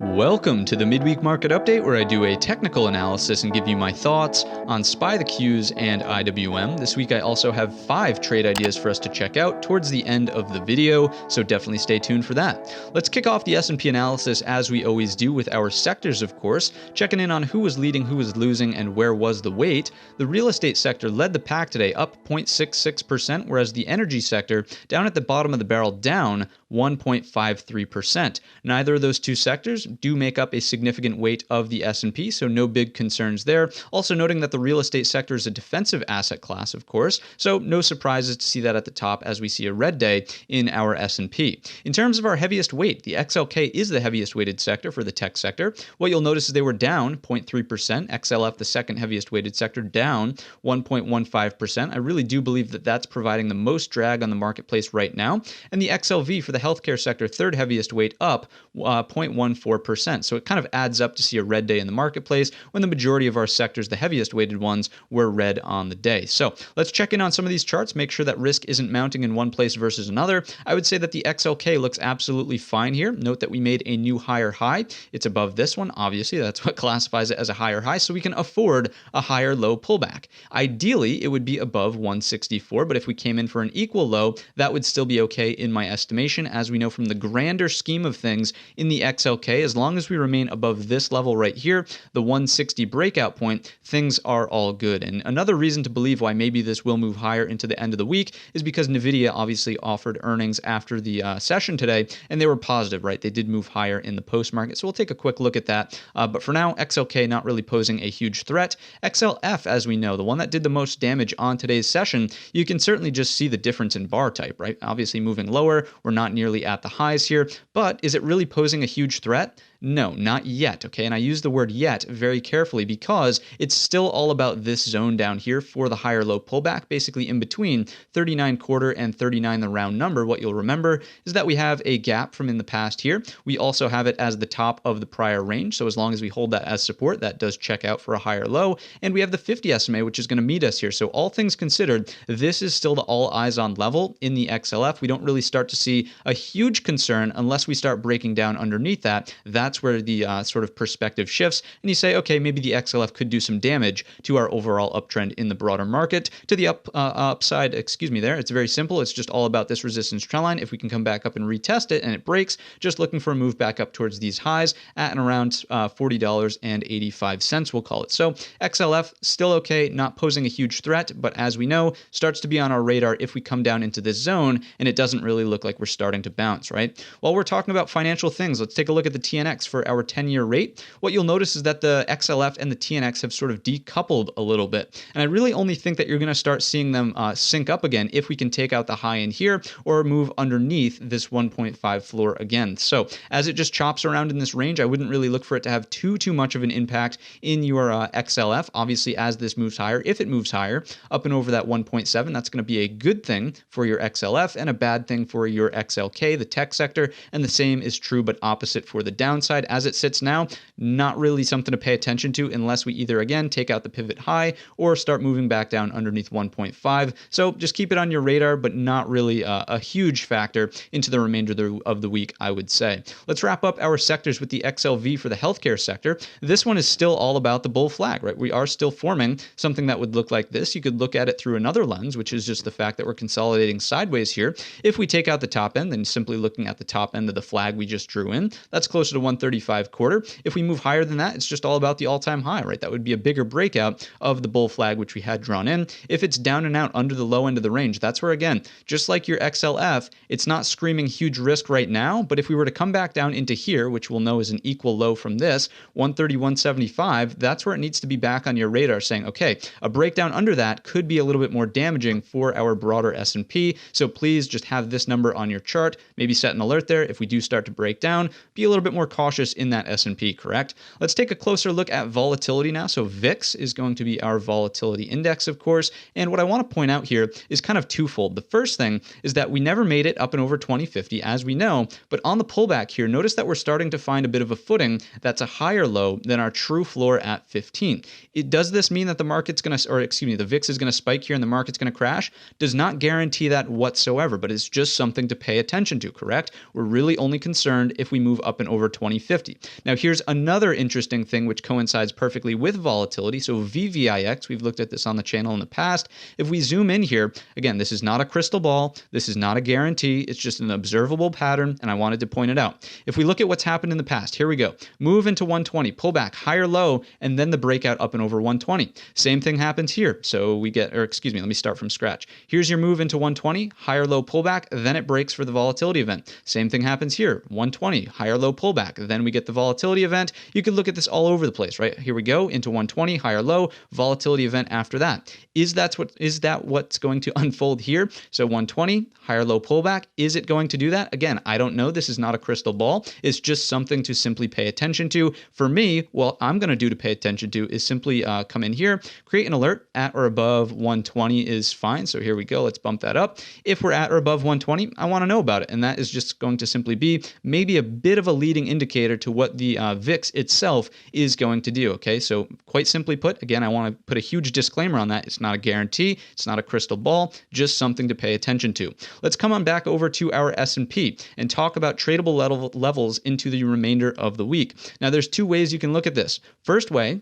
Welcome to the Midweek Market Update, where I do a technical analysis and give you my thoughts on SPY the Qs and IWM. This week I also have 5 trade ideas for us to check out towards the end of the video, so definitely stay tuned for that. Let's kick off the S&P analysis as we always do with our sectors, of course, checking in on who was leading, who was losing, and where was the weight. The real estate sector led the pack today, up 0.66%, whereas the energy sector, down at the bottom of the barrel, down 1.53%. Neither of those two sectors do make up a significant weight of the S&P, so no big concerns there. Also noting that the real estate sector is a defensive asset class, of course, so no surprises to see that at the top as we see a red day in our S&P. In terms of our heaviest weight, the XLK is the heaviest weighted sector for the tech sector. What you'll notice is they were down 0.3%. XLF, the second heaviest weighted sector, down 1.15%. I really do believe that that's providing the most drag on the marketplace right now. And the XLV for the healthcare sector, third heaviest weight, up 0.14%. So it kind of adds up to see a red day in the marketplace when the majority of our sectors, the heaviest weighted ones, were red on the day. So let's check in on some of these charts, make sure that risk isn't mounting in one place versus another. I would say that the XLK looks absolutely fine here. Note that we made a new higher high. It's above this one. Obviously, that's what classifies it as a higher high, so we can afford a higher low pullback. Ideally, it would be above 164, but if we came in for an equal low, that would still be okay in my estimation. As we know from the grander scheme of things in the XLK, as long as we remain above this level right here, the 160 breakout point, things are all good. And another reason to believe why maybe this will move higher into the end of the week is because NVDA obviously offered earnings after the session today, and they were positive, right? They did move higher in the post market. So we'll take a quick look at that. But for now, XLK not really posing a huge threat. XLF, as we know, the one that did the most damage on today's session, you can certainly just see the difference in bar type, right? Obviously moving lower. We're not nearly at the highs here, but is it really posing a huge threat? No, not yet, okay? And I use the word yet very carefully because it's still all about this zone down here for the higher low pullback, basically in between 39.25 and 39, the round number. What you'll remember is that we have a gap from in the past here. We also have it as the top of the prior range, so as long as we hold that as support, that does check out for a higher low. And we have the 50 SMA, which is going to meet us here. So all things considered, this is still the all eyes on level in the XLF. We don't really start to see a huge concern unless we start breaking down underneath that. That's where the sort of perspective shifts, and you say, okay, maybe the XLF could do some damage to our overall uptrend in the broader market. To the upside, there, it's very simple. It's just all about this resistance trendline. If we can come back up and retest it and it breaks, just looking for a move back up towards these highs at and around $40.85, we'll call it. So XLF still okay, not posing a huge threat, but as we know, starts to be on our radar if we come down into this zone and it doesn't really look like we're starting to bounce, right? While we're talking about financial things, let's take a look at the TNX for our 10-year rate. What you'll notice is that the XLF and the TNX have sort of decoupled a little bit. And I really only think that you're going to start seeing them sync up again if we can take out the high in here or move underneath this 1.5 floor again. So as it just chops around in this range, I wouldn't really look for it to have too much of an impact in your XLF. Obviously, as this moves higher, if it moves higher up and over that 1.7, that's going to be a good thing for your XLF and a bad thing for your XLK, the tech sector. And the same is true but opposite for the downside. As it sits now, not really something to pay attention to unless we either, again, take out the pivot high or start moving back down underneath 1.5. So just keep it on your radar, but not really a huge factor into the remainder of the week, I would say. Let's wrap up our sectors with the XLV for the healthcare sector. This one is still all about the bull flag, right? We are still forming something that would look like this. You could look at it through another lens, which is just the fact that we're consolidating sideways here. If we take out the top end, then simply looking at the top end of the flag we just drew in, that's closer to 135 quarter. If we move higher than that, it's just all about the all-time high, right? That would be a bigger breakout of the bull flag, which we had drawn in. If it's down and out under the low end of the range, that's where, again, just like your XLF, it's not screaming huge risk right now, but if we were to come back down into here, which we'll know is an equal low from this, 131.75, that's where it needs to be back on your radar saying, okay, a breakdown under that could be a little bit more damaging for our broader S&P. So please just have this number on your chart, maybe set an alert there. If we do start to break down, be a little bit more cautious in that S&P, correct? Let's take a closer look at volatility now. So VIX is going to be our volatility index, of course. And what I want to point out here is kind of twofold. The first thing is that we never made it up and over 2050, as we know, but on the pullback here, notice that we're starting to find a bit of a footing that's a higher low than our true floor at 15. Does this mean that the market's going to, or excuse me, the VIX is going to spike here and the market's going to crash? Does not guarantee that whatsoever, but it's just something to pay attention to, correct? We're really only concerned if we move up and over 2050. 120.50. Now here's another interesting thing which coincides perfectly with volatility. So VVIX, we've looked at this on the channel in the past. If we zoom in here, again, this is not a crystal ball. This is not a guarantee. It's just an observable pattern, and I wanted to point it out. If we look at what's happened in the past, here we go. Move into 120, pull back, higher low, and then the breakout up and over 120. Same thing happens here. So we get, or excuse me, let me start from scratch. Here's your move into 120, higher low pullback, then it breaks for the volatility event. Same thing happens here, 120, higher low pullback, then we get the volatility event. You could look at this all over the place, right? Here we go, into 120, higher low, volatility event after that. Is that what's going to unfold here? So 120, higher low pullback, is it going to do that? Again, I don't know. This is not a crystal ball. It's just something to simply pay attention to. For me, what I'm going to do to pay attention to is simply come in here, create an alert at or above 120 is fine. So here we go. Let's bump that up. If we're at or above 120, I want to know about it. And that is just going to simply be maybe a bit of a leading indicator to what the VIX itself is going to do. Okay, so quite simply put, again, I want to put a huge disclaimer on that. It's not a guarantee. It's not a crystal ball, just something to pay attention to. Let's come on back over to our S&P and talk about tradable levels into the remainder of the week. Now, there's two ways you can look at this. First way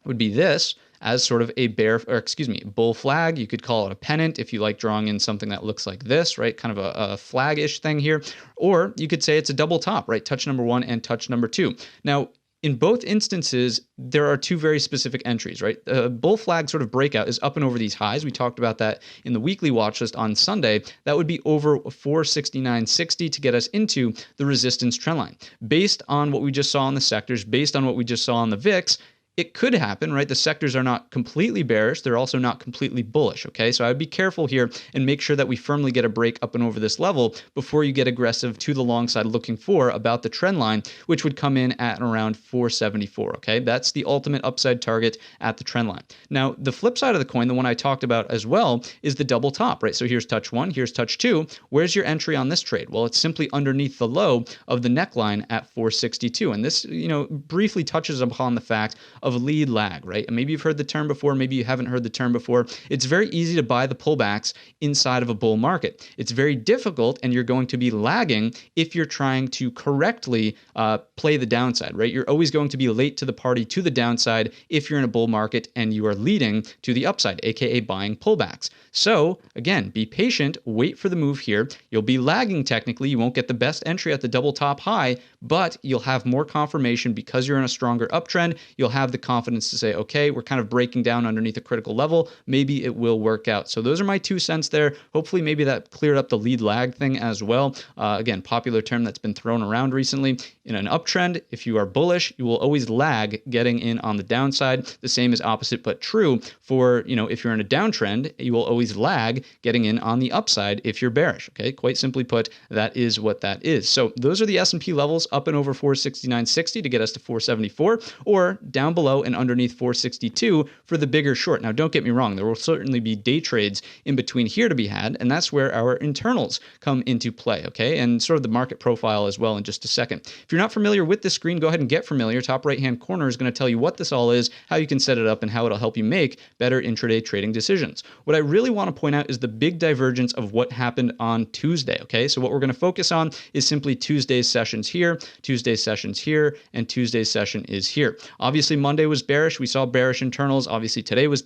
would be this, as sort of a bull flag. You could call it a pennant if you like drawing in something that looks like this, right? Kind of a flag-ish thing here. Or you could say it's a double top, right? Touch number one and touch number two. Now, in both instances, there are two very specific entries, right? The bull flag sort of breakout is up and over these highs. We talked about that in the weekly watch list on Sunday. That would be over 469.60 to get us into the resistance trend line. Based on what we just saw in the sectors, based on what we just saw on the VIX, it could happen, right? The sectors are not completely bearish. They're also not completely bullish, okay? So I would be careful here and make sure that we firmly get a break up and over this level before you get aggressive to the long side looking for about the trend line, which would come in at around 474, okay? That's the ultimate upside target at the trend line. Now, the flip side of the coin, the one I talked about as well, is the double top, right? So here's touch one, here's touch two. Where's your entry on this trade? Well, it's simply underneath the low of the neckline at 462. And this, briefly touches upon the fact of lead lag, right? And maybe you've heard the term before, maybe you haven't heard the term before. It's very easy to buy the pullbacks inside of a bull market. It's very difficult, and you're going to be lagging if you're trying to correctly play the downside, right? You're always going to be late to the party to the downside if you're in a bull market and you are leading to the upside, aka buying pullbacks. So again, be patient, wait for the move here. You'll be lagging technically. You won't get the best entry at the double top high, but you'll have more confirmation because you're in a stronger uptrend. You'll have the confidence to say, okay, we're kind of breaking down underneath a critical level. Maybe it will work out. So those are my 2 cents there. Hopefully maybe that cleared up the lead lag thing as well. Again, popular term that's been thrown around recently. In an uptrend, if you are bullish, you will always lag getting in on the downside. The same is opposite but true for, if you're in a downtrend, you will always lag getting in on the upside if you're bearish. Okay, quite simply put, that is what that is. So those are the S&P levels up and over 469.60 to get us to 474, or down below and underneath 462 for the bigger short. Now, don't get me wrong, there will certainly be day trades in between here to be had, and that's where our internals come into play, okay? And sort of the market profile as well in just a second. If you're not familiar with this screen, go ahead and get familiar. Top right-hand corner is going to tell you what this all is, how you can set it up, and how it'll help you make better intraday trading decisions. What I really want to point out is the big divergence of what happened on Tuesday, okay? So what we're going to focus on is simply Tuesday's sessions here, Tuesday's sessions here, and Tuesday's session is here. Obviously, Monday was bearish. We saw bearish internals. Obviously, today was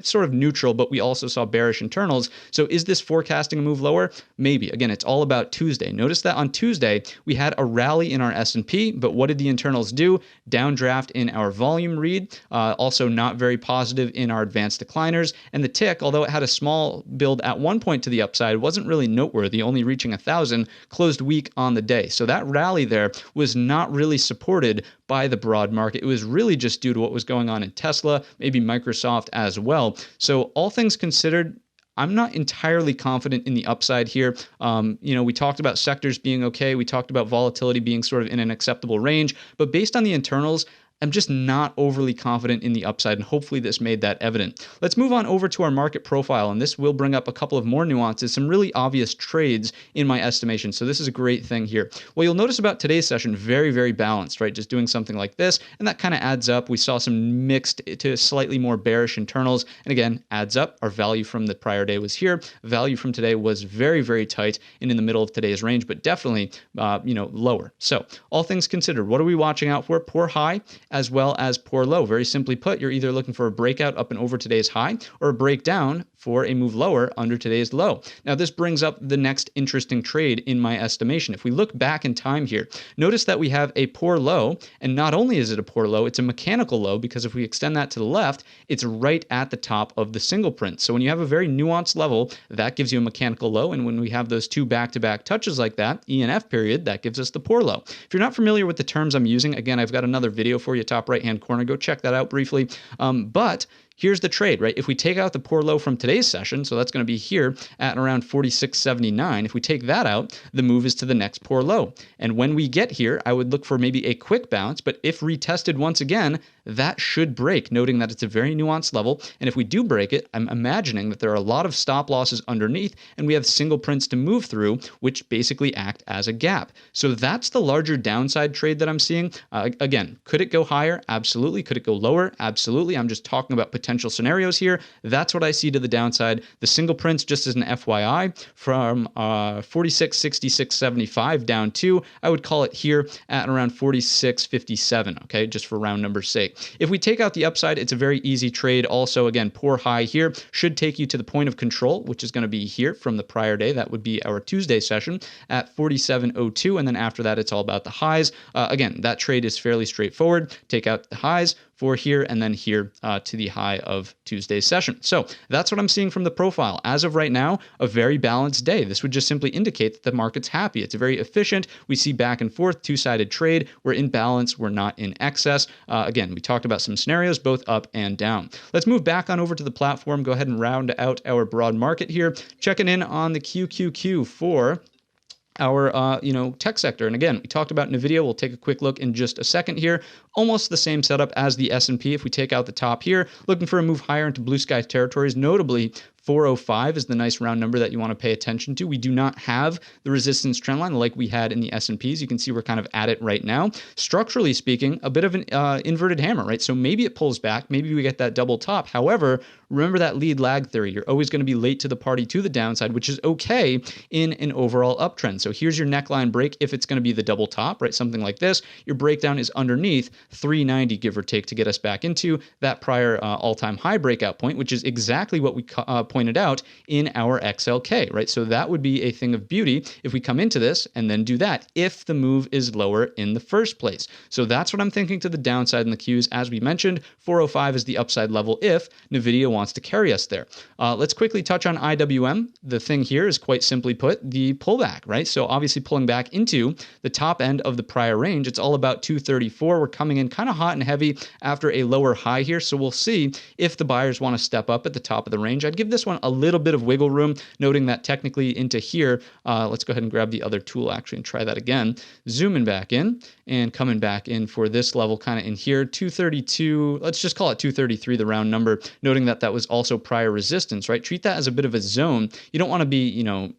sort of neutral, but we also saw bearish internals. So is this forecasting a move lower? Maybe. Again, it's all about Tuesday. Notice that on Tuesday, we had a rally in our S&P, but what did the internals do? Downdraft in our volume read, also not very positive in our advanced decliners, and the tick, although it had a small build at one point to the upside, wasn't really noteworthy, only reaching 1,000, closed weak on the day. So that rally there was not really supported by the broad market. It was really just due to what was going on in Tesla, maybe Microsoft as well. So all things considered, I'm not entirely confident in the upside here. We talked about sectors being okay. We talked about volatility being sort of in an acceptable range, but based on the internals, I'm just not overly confident in the upside, and hopefully this made that evident. Let's move on over to our market profile, and this will bring up a couple of more nuances, some really obvious trades in my estimation. So this is a great thing here. Well, you'll notice about today's session, very, very balanced, right? Just doing something like this, and that kind of adds up. We saw some mixed to slightly more bearish internals, and again, adds up. Our value from the prior day was here. Value from today was very, very tight and in the middle of today's range, but definitely, lower. So all things considered, what are we watching out for? Poor high as well as poor low. Very simply put, you're either looking for a breakout up and over today's high or a breakdown for a move lower under today's low. Now, this brings up the next interesting trade in my estimation. If we look back in time here, notice that we have a poor low, and not only is it a poor low, it's a mechanical low, because if we extend that to the left, it's right at the top of the single print. So when you have a very nuanced level, that gives you a mechanical low, and when we have those two back-to-back touches like that, E and F period, that gives us the poor low. If you're not familiar with the terms I'm using, again, I've got another video for you, top right-hand corner. Go check that out briefly. But here's the trade, right? If we take out the poor low from today's session, so that's going to be here at around 46.79. If we take that out, the move is to the next poor low. And when we get here, I would look for maybe a quick bounce, but if retested once again, that should break, noting that it's a very nuanced level. And if we do break it, I'm imagining that there are a lot of stop losses underneath, and we have single prints to move through, which basically act as a gap. So that's the larger downside trade that I'm seeing. Again, could it go higher? Absolutely. Could it go lower? Absolutely. I'm just talking about potential scenarios here. That's what I see to the downside. The single prints, just as an FYI, from 46.6675 down to, I would call it here at around 46.57, okay, just for round number's sake. If we take out the upside, it's a very easy trade. Also, again, poor high here should take you to the point of control, which is going to be here from the prior day. That would be our Tuesday session at 47.02, and then after that, it's all about the highs. Again, that trade is fairly straightforward. Take out the highs for here and then here to the high of Tuesday's session. So that's what I'm seeing from the profile. As of right now, a very balanced day. This would just simply indicate that the market's happy. It's very efficient. We see back and forth, two-sided trade. We're in balance. We're not in excess. Again, we talked about some scenarios, both up and down. Let's move back on over to the platform. Go ahead and round out our broad market here. Checking in on the QQQ for our tech sector. And again, we talked about NVDA. We'll take a quick look in just a second here. Almost the same setup as the S&P. If we take out the top here, looking for a move higher into blue sky territories, notably 405 is the nice round number that you want to pay attention to. We do not have the resistance trend line like we had in the S&Ps. You can see we're kind of at it right now. Structurally speaking, a bit of an inverted hammer, right? So maybe it pulls back. Maybe we get that double top. However, remember that lead lag theory. You're always going to be late to the party to the downside, which is okay in an overall uptrend. So here's your neckline break if it's going to be the double top, right? Something like this. Your breakdown is underneath 390, give or take, to get us back into that prior all-time high breakout point, which is exactly what we pointed out in our XLK, right? So that would be a thing of beauty if we come into this and then do that, if the move is lower in the first place. So that's what I'm thinking to the downside in the Qs. As we mentioned, 405 is the upside level if NVIDIA wants to carry us there. Let's quickly touch on IWM. The thing here is quite simply put, the pullback, right? So obviously pulling back into the top end of the prior range. It's all about 234. We're coming in kind of hot and heavy after a lower high here. So we'll see if the buyers want to step up at the top of the range. I'd give this one a little bit of wiggle room, noting that technically into here, let's go ahead and grab the other tool actually and try that again. Zooming back in and coming back in for this level kind of in here, 232, let's just call it 233, the round number, noting that that was also prior resistance, right? Treat that as a bit of a zone. You don't want to be,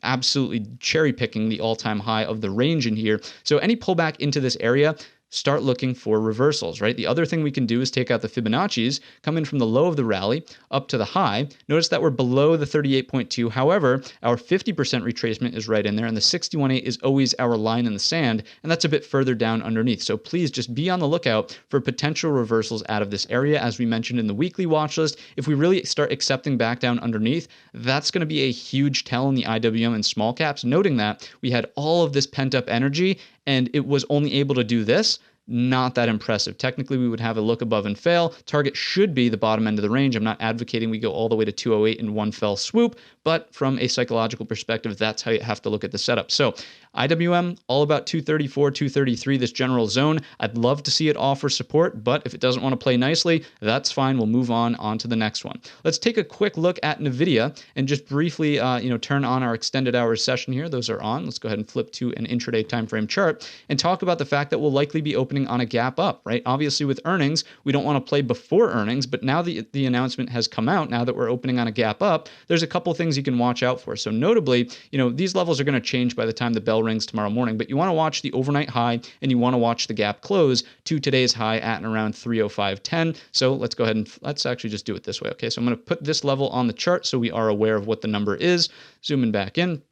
absolutely cherry picking the all-time high of the range in here. So any pullback into this area, start looking for reversals, right? The other thing we can do is take out the Fibonacci's, come in from the low of the rally up to the high. Notice that we're below the 38.2. However, our 50% retracement is right in there, and the 61.8 is always our line in the sand, and that's a bit further down underneath. So please just be on the lookout for potential reversals out of this area. As we mentioned in the weekly watch list, if we really start accepting back down underneath, that's going to be a huge tell in the IWM and small caps, noting that we had all of this pent up energy and it was only able to do this. Not that impressive. Technically, we would have a look above and fail. Target should be the bottom end of the range. I'm not advocating we go all the way to 208 in one fell swoop, but from a psychological perspective, that's how you have to look at the setup. So IWM, all about 234, 233, this general zone. I'd love to see it offer support, but if it doesn't want to play nicely, that's fine. We'll move on to the next one. Let's take a quick look at NVIDIA and just briefly, turn on our extended hours session here. Those are on. Let's go ahead and flip to an intraday time frame chart and talk about the fact that we'll likely be opening on a gap up, right? Obviously, with earnings, we don't want to play before earnings, but now the announcement has come out, now that we're opening on a gap up, there's a couple things you can watch out for. So notably, these levels are going to change by the time the bell rings tomorrow morning, but you want to watch the overnight high and you want to watch the gap close to today's high at and around 305.10. So let's go ahead and let's actually just do it this way. Okay, so I'm going to put this level on the chart so we are aware of what the number is. Zooming back in.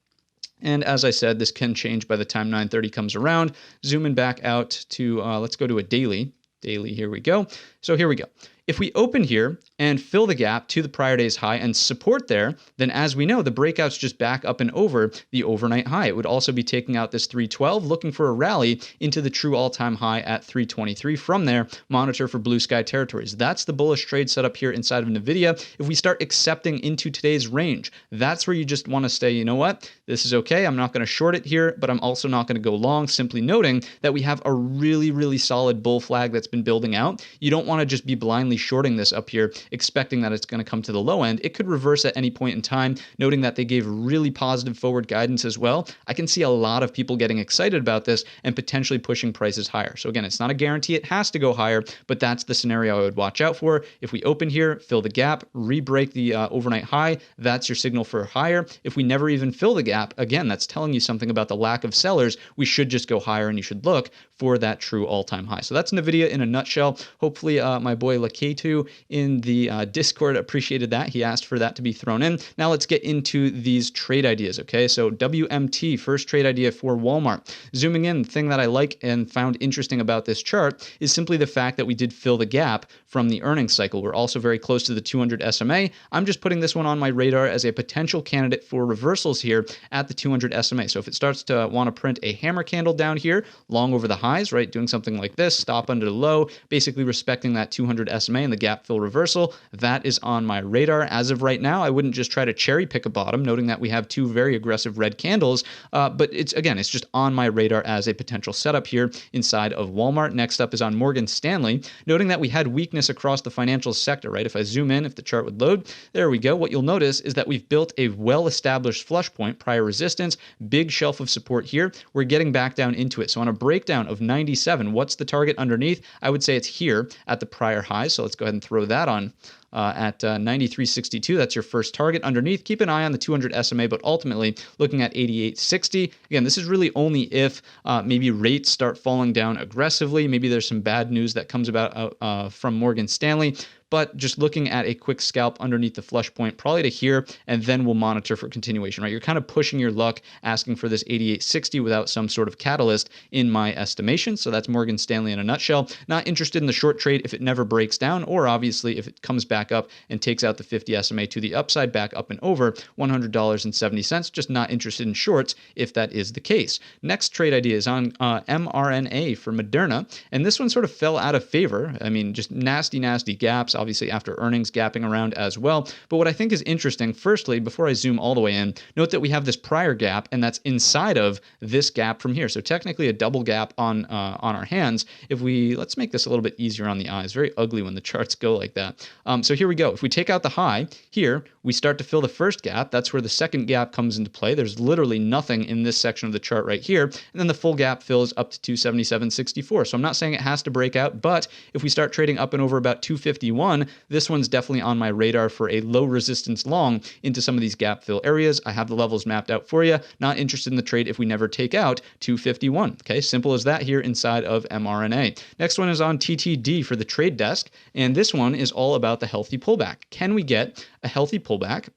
And as I said, this can change by the time 9:30 comes around. Zooming back out to, let's go to a daily. Daily, here we go. So here we go. If we open here and fill the gap to the prior day's high and support there, then as we know, the breakout's just back up and over the overnight high. It would also be taking out this 312, looking for a rally into the true all-time high at 323. From there, monitor for blue sky territories. That's the bullish trade setup here inside of NVIDIA. If we start accepting into today's range, that's where you just want to say, you know what, this is okay. I'm not going to short it here, but I'm also not going to go long, simply noting that we have a really, really solid bull flag that's been building out. You don't want to just be blindly shorting this up here, expecting that it's going to come to the low end. It could reverse at any point in time, noting that they gave really positive forward guidance as well. I can see a lot of people getting excited about this and potentially pushing prices higher. So again, it's not a guarantee it has to go higher, but that's the scenario I would watch out for. If we open here, fill the gap, re-break the overnight high, that's your signal for higher. If we never even fill the gap, again, that's telling you something about the lack of sellers. We should just go higher and you should look for that true all-time high. So that's NVIDIA in a nutshell. Hopefully my boy Laketu in the Discord appreciated that. He asked for that to be thrown in. Now let's get into these trade ideas, okay? So WMT, first trade idea for Walmart. Zooming in, the thing that I like and found interesting about this chart is simply the fact that we did fill the gap from the earnings cycle. We're also very close to the 200 SMA. I'm just putting this one on my radar as a potential candidate for reversals here at the 200 SMA. So if it starts to want to print a hammer candle down here, long over the highs, right, doing something like this, stop under the low, basically respecting that 200 SMA and the gap fill reversal, that is on my radar. As of right now, I wouldn't just try to cherry pick a bottom, noting that we have two very aggressive red candles, but it's just on my radar as a potential setup here inside of Walmart. Next up is on Morgan Stanley, noting that we had weakness across the financial sector, right? If I zoom in, if the chart would load, there we go. What you'll notice is that we've built a well-established flush point, prior resistance, big shelf of support here. We're getting back down into it. So on a breakdown of 97, what's the target underneath? I would say it's here at the prior high. So let's go ahead and throw that on. At 93.62, that's your first target underneath. Keep an eye on the 200 SMA, but ultimately looking at 88.60. Again, this is really only if maybe rates start falling down aggressively. Maybe there's some bad news that comes about from Morgan Stanley. But just looking at a quick scalp underneath the flush point, probably to here, and then we'll monitor for continuation, right? You're kind of pushing your luck, asking for this 88.60 without some sort of catalyst in my estimation. So that's Morgan Stanley in a nutshell. Not interested in the short trade if it never breaks down, or obviously if it comes back up and takes out the 50 SMA to the upside, back up and over $100.70. Just not interested in shorts if that is the case. Next trade idea is on MRNA for Moderna, and this one sort of fell out of favor. I mean, just nasty gaps. Obviously after earnings gapping around as well. But what I think is interesting, firstly, before I zoom all the way in, note that we have this prior gap, and that's inside of this gap from here. So technically a double gap on our hands. If let's make this a little bit easier on the eyes. Very ugly when the charts go like that. So here we go. If we take out the high here, we start to fill the first gap. That's where the second gap comes into play. There's literally nothing in this section of the chart right here. And then the full gap fills up to 277.64. So I'm not saying it has to break out, but if we start trading up and over about 251, this one's definitely on my radar for a low resistance long into some of these gap fill areas. I have the levels mapped out for you. Not interested in the trade if we never take out 251. Okay, simple as that here inside of MRNA. Next one is on TTD for the trade desk, and this one is all about the healthy pullback. Can we get a healthy pullback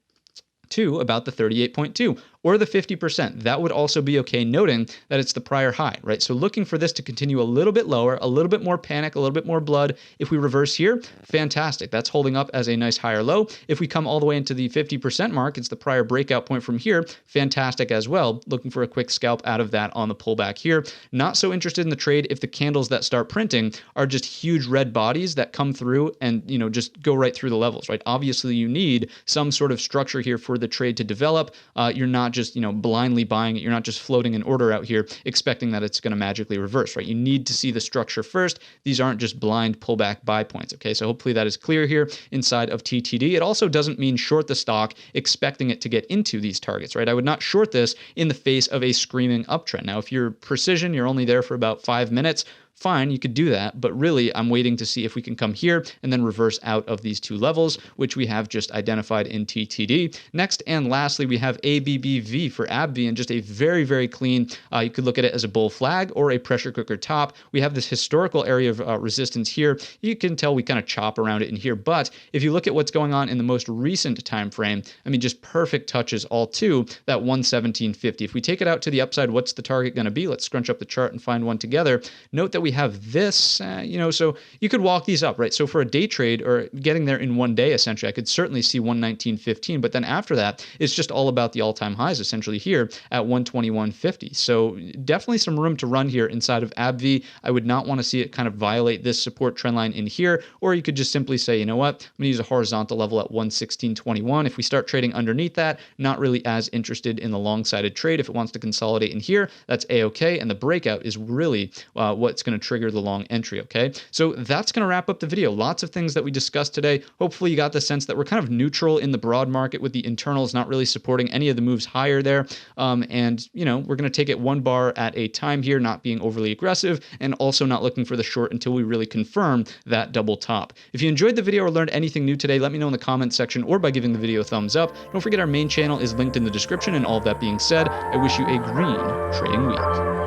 to about the 38.2? or the 50%. That would also be okay, noting that it's the prior high, right? So looking for this to continue a little bit lower, a little bit more panic, a little bit more blood. If we reverse here, fantastic. That's holding up as a nice higher low. If we come all the way into the 50% mark, it's the prior breakout point from here, fantastic as well. Looking for a quick scalp out of that on the pullback here. Not so interested in the trade if the candles that start printing are just huge red bodies that come through and, just go right through the levels, right? Obviously, you need some sort of structure here for the trade to develop. You're not just, blindly buying it. You're not just floating an order out here expecting that it's going to magically reverse, right? You need to see the structure first. These aren't just blind pullback buy points, okay? So hopefully that is clear here inside of TTD. It also doesn't mean short the stock expecting it to get into these targets, right? I would not short this in the face of a screaming uptrend. Now, if you're precision, you're only there for about 5 minutes, fine, you could do that, but really I'm waiting to see if we can come here and then reverse out of these two levels, which we have just identified in TTD. Next and lastly, we have ABBV for ABBV, and just a very, very clean, you could look at it as a bull flag or a pressure cooker top. We have this historical area of resistance here. You can tell we kind of chop around it in here, but if you look at what's going on in the most recent time frame, I mean, just perfect touches all to that 117.50. If we take it out to the upside, what's the target going to be? Let's scrunch up the chart and find one together. Note that we have this, so you could walk these up, right? So for a day trade or getting there in one day, essentially, I could certainly see 119.15, but then after that, it's just all about the all-time highs essentially here at 121.50. So definitely some room to run here inside of ABBV. I would not want to see it kind of violate this support trend line in here, or you could just simply say, you know what, I'm going to use a horizontal level at 116.21. If we start trading underneath that, not really as interested in the long-sided trade. If it wants to consolidate in here, that's A-okay, and the breakout is really what's going to trigger the long entry, okay? So that's going to wrap up the video. Lots of things that we discussed today. Hopefully you got the sense that we're kind of neutral in the broad market with the internals not really supporting any of the moves higher there. And, we're going to take it one bar at a time here, not being overly aggressive and also not looking for the short until we really confirm that double top. If you enjoyed the video or learned anything new today, let me know in the comments section or by giving the video a thumbs up. Don't forget our main channel is linked in the description, and all of that being said, I wish you a green trading week.